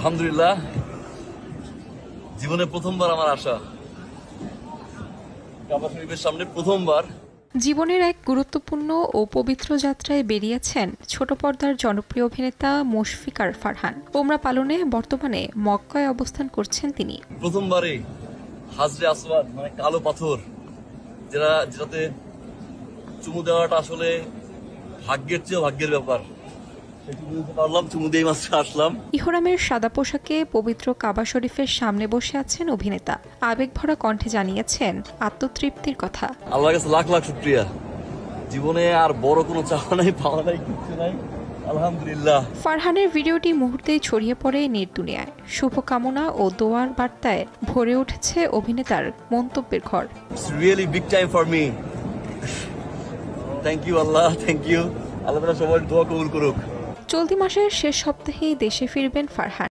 আলহামদুলিল্লাহ, জীবনে প্রথমবার আমার আশা কাবা শরীফের সামনে প্রথমবার। জীবনের এক গুরুত্বপূর্ণ ও পবিত্র যাত্রায় বেরিয়েছেন ছোট পর্দার জনপ্রিয় অভিনেতা মুশফিকার ফারহান। ওমরা পালনে বর্তমানে মক্কায় অবস্থান করছেন তিনি। প্রথমবারে হাজরে আসওয়াদ মানে কালো পাথর যেটাতে চুমু দেওয়াটা আসলে ভাগ্যের চেয়েও ভাগ্যের ব্যাপার। চুমু দিয়ে মাত্র আসলাম। ইহরামের সাদা পোশাকে পবিত্র কাবা শরীফের সামনে বসে আছেন অভিনেতা। আবেগভরা কণ্ঠে জানিয়েছেন আত্মতৃপ্তির কথা। আল্লাহর কাছে লাখ লাখ শুকরিয়া। জীবনে আর বড় কোনো চাওয়া নাই, পাওয়া নাই, কিছু নাই, আলহামদুলিল্লাহ। ফারহানের ভিডিওটি মুহূর্তেই ছড়িয়ে পড়ে নেট দুনিয়ায়। শুভকামনা ও দোয়ার বার্তায় ভরে উঠেছে অভিনেতার মন্তব্যের ঘর। It's really big time for me. Thank you Allah, thank you. Allah তাআলা সবার দোয়া কবুল করুক। চলতি মাসের শেষ সপ্তাহেই দেশে ফিরবেন ফারহান।